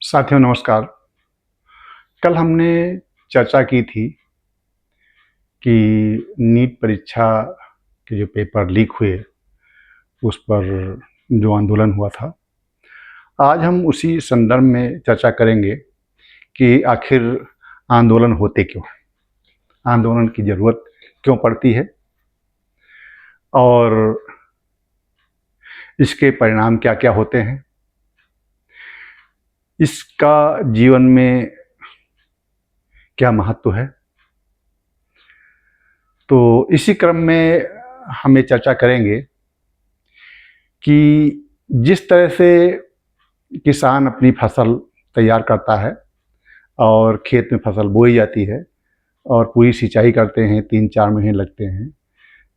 साथियों नमस्कार। कल हमने चर्चा की थी कि नीट परीक्षा के जो पेपर लीक हुए उस पर जो आंदोलन हुआ था। आज हम उसी संदर्भ में चर्चा करेंगे कि आखिर आंदोलन होते क्यों हैं, आंदोलन की ज़रूरत क्यों पड़ती है और इसके परिणाम क्या क्या होते हैं, इसका जीवन में क्या महत्व है। तो इसी क्रम में हम ये चर्चा करेंगे कि जिस तरह से किसान अपनी फसल तैयार करता है और खेत में फसल बोई जाती है और पूरी सिंचाई करते हैं, 3-4 महीने लगते हैं।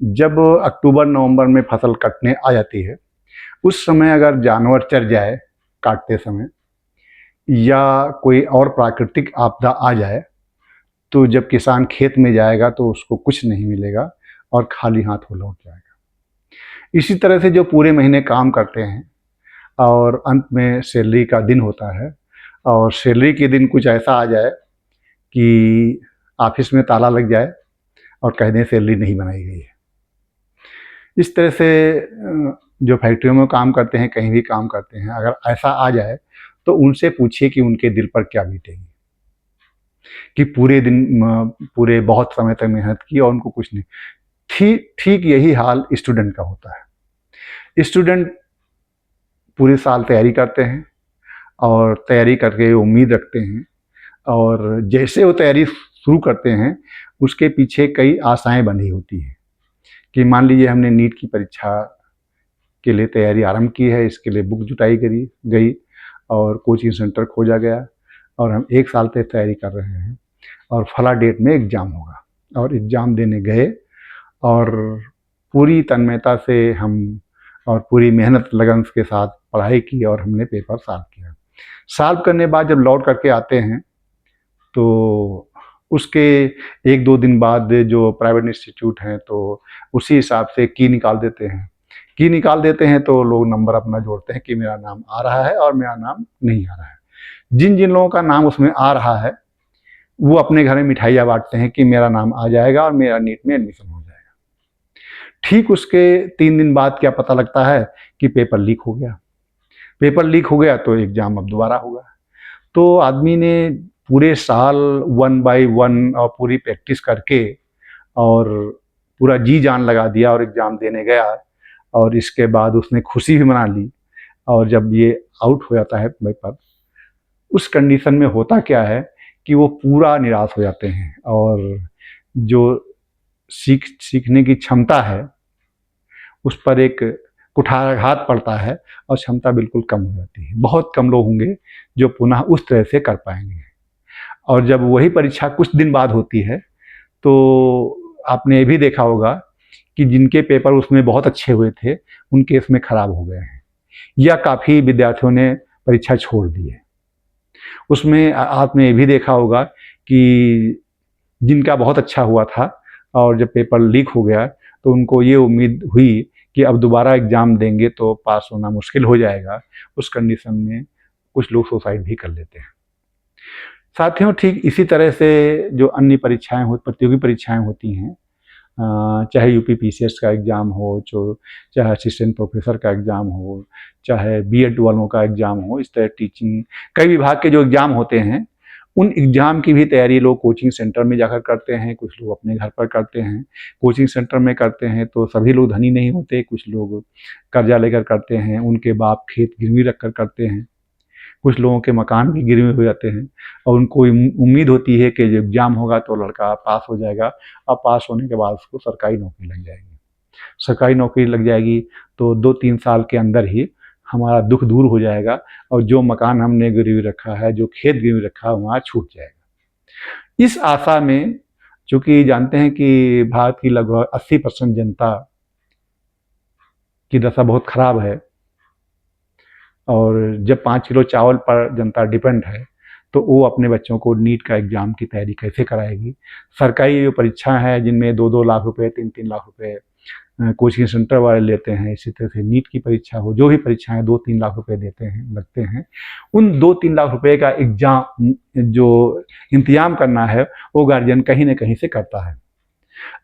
जब अक्टूबर नवंबर में फसल कटने आ जाती है, उस समय अगर जानवर चर जाए काटते समय या कोई और प्राकृतिक आपदा आ जाए, तो जब किसान खेत में जाएगा तो उसको कुछ नहीं मिलेगा और खाली हाथ वो लौट जाएगा। इसी तरह से जो पूरे महीने काम करते हैं और अंत में सैलरी का दिन होता है और सैलरी के दिन कुछ ऐसा आ जाए कि ऑफिस में ताला लग जाए और कह दें सैलरी नहीं बनाई गई है। इस तरह से जो फैक्ट्रियों में काम करते हैं, कहीं भी काम करते हैं, अगर ऐसा आ जाए तो उनसे पूछिए कि उनके दिल पर क्या बीतेगी कि पूरे दिन पूरे बहुत समय तक मेहनत की और उनको कुछ नहीं। ठीक यही हाल स्टूडेंट का होता है। स्टूडेंट पूरे साल तैयारी करते हैं और तैयारी करके उम्मीद रखते हैं और जैसे वो तैयारी शुरू करते हैं उसके पीछे कई आशाएं बंधी होती हैं कि मान लीजिए हमने नीट की परीक्षा के लिए तैयारी आरंभ की है, इसके लिए बुक जुटाई गई और कोचिंग सेंटर खोजा गया और हम 1 साल से तैयारी कर रहे हैं और फला डेट में एग्ज़ाम होगा और एग्ज़ाम देने गए और पूरी तन्मयता से हम और पूरी मेहनत लगन के साथ पढ़ाई की और हमने पेपर सॉल्व किया। सॉल्व करने बाद जब लौट करके आते हैं तो उसके 1-2 दिन बाद जो प्राइवेट इंस्टीट्यूट हैं तो उसी हिसाब से की निकाल देते हैं तो लोग नंबर अपना जोड़ते हैं कि मेरा नाम आ रहा है और मेरा नाम नहीं आ रहा है। जिन जिन लोगों का नाम उसमें आ रहा है वो अपने घर में मिठाइयाँ बांटते हैं कि मेरा नाम आ जाएगा और मेरा नीट में एडमिशन हो जाएगा। ठीक उसके 3 दिन बाद क्या पता लगता है कि पेपर लीक हो गया। पेपर लीक हो गया तो एग्ज़ाम अब दोबारा होगा। तो आदमी ने पूरे साल 1 बाय 1 और पूरी प्रैक्टिस करके और पूरा जी जान लगा दिया और एग्ज़ाम देने गया और इसके बाद उसने खुशी भी मना ली और जब ये आउट हो जाता है पेपर, उस कंडीशन में होता क्या है कि वो पूरा निराश हो जाते हैं और जो सीखने की क्षमता है उस पर एक कुठाराघात पड़ता है और क्षमता बिल्कुल कम हो जाती है। बहुत कम लोग होंगे जो पुनः उस तरह से कर पाएंगे और जब वही परीक्षा कुछ दिन बाद होती है तो आपने ये भी देखा होगा कि जिनके पेपर उसमें बहुत अच्छे हुए थे उनके इसमें खराब हो गए हैं या काफ़ी विद्यार्थियों ने परीक्षा छोड़ दी है। उसमें आपने ये भी देखा होगा कि जिनका बहुत अच्छा हुआ था और जब पेपर लीक हो गया तो उनको ये उम्मीद हुई कि अब दोबारा एग्ज़ाम देंगे तो पास होना मुश्किल हो जाएगा। उस कंडीशन में कुछ लोग सुसाइड भी कर लेते हैं। साथियों ठीक इसी तरह से जो अन्य परीक्षाएं प्रतियोगी परीक्षाएं होती हैं, चाहे यूपी पीसीएस का एग्ज़ाम हो, चाहे असिस्टेंट प्रोफेसर का एग्ज़ाम हो, चाहे बीएड वालों का एग्ज़ाम हो, इस तरह टीचिंग कई विभाग के जो एग्ज़ाम होते हैं उन एग्ज़ाम की भी तैयारी लोग कोचिंग सेंटर में जाकर करते हैं, कुछ लोग अपने घर पर करते हैं। कोचिंग सेंटर में करते हैं तो सभी लोग धनी नहीं होते, कुछ लोग कर्जा लेकर करते हैं, उनके बाप खेत गिरवी रख कर करते हैं, कुछ लोगों के मकान भी गिरवी हो जाते हैं और उनको उम्मीद होती है कि जब एग्ज़ाम होगा तो लड़का पास हो जाएगा और पास होने के बाद उसको सरकारी नौकरी लग जाएगी। सरकारी नौकरी लग जाएगी तो 2-3 साल के अंदर ही हमारा दुख दूर हो जाएगा और जो मकान हमने गिरवी रखा है, जो खेत गिरवी रखा है, वहाँ छूट जाएगा। इस आशा में, चूँकि जानते हैं कि भारत की लगभग 80% जनता की दशा बहुत खराब है और जब 5 किलो चावल पर जनता डिपेंड है तो वो अपने बच्चों को नीट का एग्ज़ाम की तैयारी कैसे कराएगी। सरकारी जो परीक्षा है जिनमें 2-2 लाख रुपए, 3-3 लाख रुपए कोचिंग सेंटर वाले लेते हैं, इसी तरह से नीट की परीक्षा हो, जो भी परीक्षाएं 2-3 लाख रुपए देते हैं लगते हैं, उन 2-3 लाख रुपए का एग्जाम जो इंतजाम करना है वो गार्जियन कहीं ना कहीं से करता है।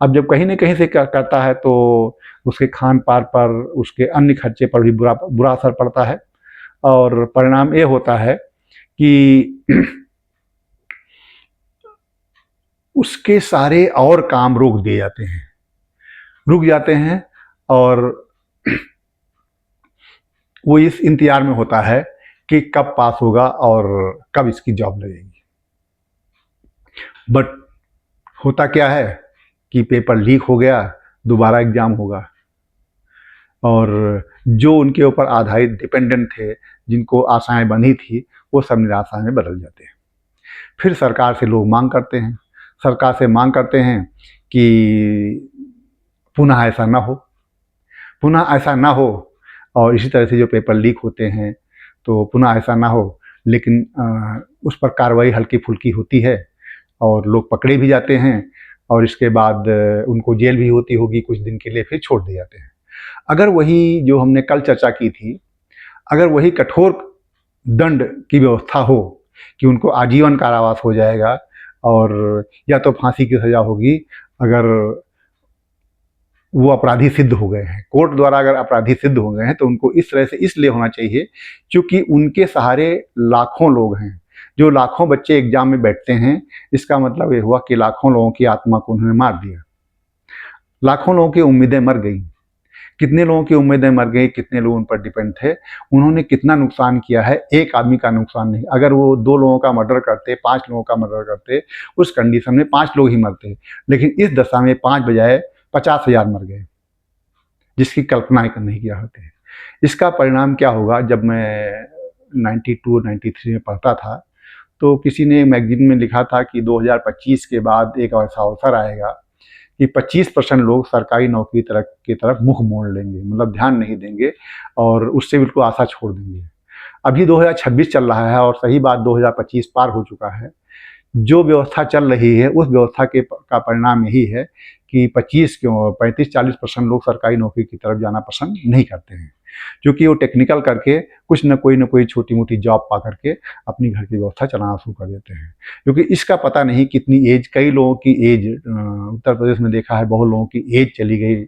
अब जब कहीं न कहीं से करता है तो उसके खान पान पर, उसके अन्य खर्चे पर भी बुरा बुरा असर पड़ता है और परिणाम ये होता है कि उसके सारे और काम रुक जाते हैं और वो इस इंतजार में होता है कि कब पास होगा और कब इसकी जॉब लगेगी। बट होता क्या है कि पेपर लीक हो गया, दोबारा एग्जाम होगा और जो उनके ऊपर आधारित डिपेंडेंट थे, जिनको आशाएं बंधी थी, वो सब निराशा में बदल जाते हैं। फिर सरकार से लोग मांग करते हैं, सरकार से मांग करते हैं कि पुनः ऐसा ना हो और इसी तरह से जो पेपर लीक होते हैं तो पुनः ऐसा ना हो, लेकिन उस पर कार्रवाई हल्की फुल्की होती है और लोग पकड़े भी जाते हैं और इसके बाद उनको जेल भी होती होगी कुछ दिन के लिए, फिर छोड़ दिए जाते हैं। अगर वही जो हमने कल चर्चा की थी, अगर वही कठोर दंड की व्यवस्था हो कि उनको आजीवन कारावास हो जाएगा और या तो फांसी की सजा होगी अगर वो अपराधी सिद्ध हो गए हैं, कोर्ट द्वारा अगर अपराधी सिद्ध हो गए हैं, तो उनको इस तरह से इसलिए होना चाहिए क्योंकि उनके सहारे लाखों लोग हैं, जो लाखों बच्चे एग्जाम में बैठते हैं। इसका मतलब ये हुआ कि लाखों लोगों की आत्मा को उन्होंने मार दिया, लाखों लोगों की उम्मीदें मर गई। कितने लोगों की उम्मीदें मर गई, कितने लोग उन पर डिपेंड थे, उन्होंने कितना नुकसान किया है। एक आदमी का नुकसान नहीं, अगर वो 2 लोगों का मर्डर करते, 5 लोगों का मर्डर करते, उस कंडीशन में 5 लोग ही मरते, लेकिन इस दशा में 5 बजाय 50,000 मर गए, जिसकी कल्पना नहीं किया होते हैं। इसका परिणाम क्या होगा? जब मैं 92-93 में पढ़ता था तो किसी ने मैगजीन में लिखा था कि 2025 के बाद एक ऐसा अवसर आएगा कि 25% लोग सरकारी नौकरी की तरफ मुख मोड़ लेंगे, मतलब ध्यान नहीं देंगे और उससे बिल्कुल आशा छोड़ देंगे। अभी 2026 चल रहा है और सही बात 2025 पार हो चुका है। जो व्यवस्था चल रही है उस व्यवस्था का परिणाम यही है कि 25 क्यों 35-40% लोग सरकारी नौकरी की तरफ जाना पसंद नहीं करते हैं, क्योंकि वो टेक्निकल करके कुछ न कोई छोटी मोटी जॉब पा करके अपनी घर की व्यवस्था चलाना शुरू कर देते हैं। क्योंकि इसका पता नहीं कितनी एज, कई लोगों की एज, उत्तर प्रदेश में देखा है बहुत लोगों की एज चली गई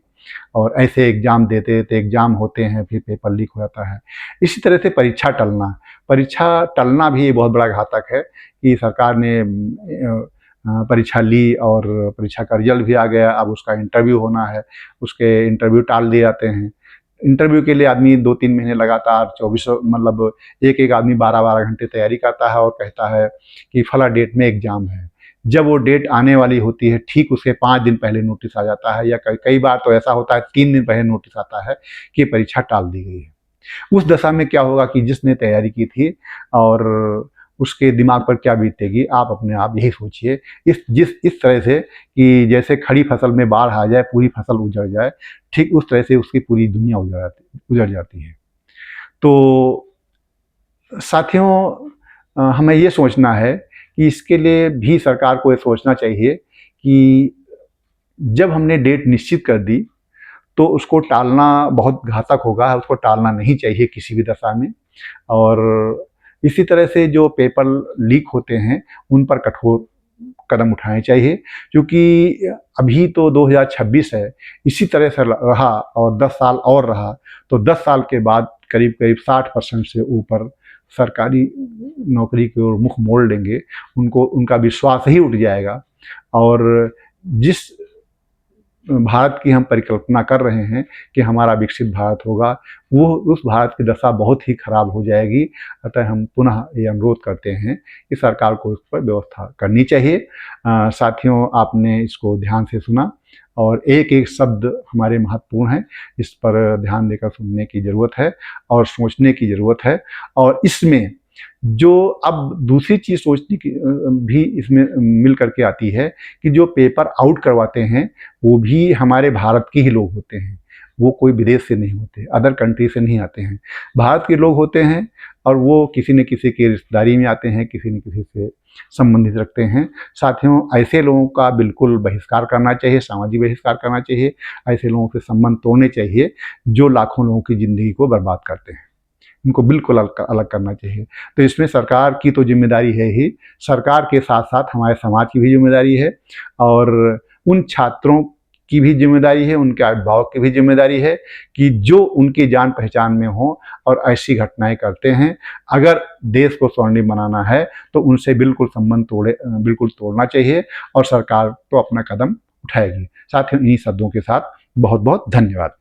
और ऐसे एग्ज़ाम देते थे, एग्ज़ाम होते हैं फिर पेपर लीक हो जाता है। इसी तरह से परीक्षा टलना भी बहुत बड़ा घातक है कि सरकार ने परीक्षा ली और परीक्षा का रिजल्ट भी आ गया, अब उसका इंटरव्यू होना है, उसके इंटरव्यू टाल दिए जाते हैं। इंटरव्यू के लिए आदमी 2-3 महीने लगातार 24 मतलब एक आदमी 12-12 घंटे तैयारी करता है और कहता है कि फला डेट में एग्ज़ाम है। जब वो डेट आने वाली होती है ठीक उसके 5 दिन पहले नोटिस आ जाता है, या कई बार तो ऐसा होता है 3 दिन पहले नोटिस आता है कि परीक्षा टाल दी गई है। उस दशा में क्या होगा कि जिसने तैयारी की थी और उसके दिमाग पर क्या बीतेगी, आप अपने आप यही सोचिए। इस तरह से कि जैसे खड़ी फसल में बाढ़ आ जाए, पूरी फसल उजड़ जाए, ठीक उस तरह से उसकी पूरी दुनिया उजड़ जाती है। तो साथियों, हमें ये सोचना है कि इसके लिए भी सरकार को ये सोचना चाहिए कि जब हमने डेट निश्चित कर दी तो उसको टालना बहुत घातक होगा, उसको टालना नहीं चाहिए किसी भी दशा में। और इसी तरह से जो पेपर लीक होते हैं उन पर कठोर कदम उठाने चाहिए, क्योंकि अभी तो 2026 है, इसी तरह से रहा और 10 साल और रहा तो 10 साल के बाद करीब 60% से ऊपर सरकारी नौकरी की ओर मुख मोड़ लेंगे, उनका विश्वास ही उठ जाएगा। और जिस भारत की हम परिकल्पना कर रहे हैं कि हमारा विकसित भारत होगा, वो उस भारत की दशा बहुत ही खराब हो जाएगी। अतः हम पुनः ये अनुरोध करते हैं कि सरकार को इस पर व्यवस्था करनी चाहिए। साथियों, आपने इसको ध्यान से सुना और एक एक शब्द हमारे महत्वपूर्ण हैं, इस पर ध्यान देकर सुनने की ज़रूरत है और सोचने की ज़रूरत है। और इसमें जो अब दूसरी चीज़ सोचने की भी इसमें मिल करके आती है कि जो पेपर आउट करवाते हैं वो भी हमारे भारत के ही लोग होते हैं। वो कोई विदेश से नहीं होते, अदर कंट्री से नहीं आते हैं, भारत के लोग होते हैं और वो किसी न किसी की रिश्तेदारी में आते हैं, किसी न किसी से संबंधित रखते हैं। साथियों, ऐसे लोगों का बिल्कुल बहिष्कार करना चाहिए, सामाजिक बहिष्कार करना चाहिए। ऐसे लोगों से संबंध तोड़ने चाहिए जो लाखों लोगों की ज़िंदगी को बर्बाद करते हैं, इनको बिल्कुल अलग करना चाहिए। तो इसमें सरकार की तो जिम्मेदारी है ही, सरकार के साथ साथ हमारे समाज की भी जिम्मेदारी है और उन छात्रों की भी जिम्मेदारी है, उनके अभिभावक की भी जिम्मेदारी है कि जो उनकी जान पहचान में हो और ऐसी घटनाएं करते हैं, अगर देश को स्वर्णिम बनाना है तो उनसे बिल्कुल संबंध बिल्कुल तोड़ना चाहिए और सरकार तो अपना कदम उठाएगी। साथियों, इन्हीं शब्दों के साथ बहुत बहुत धन्यवाद।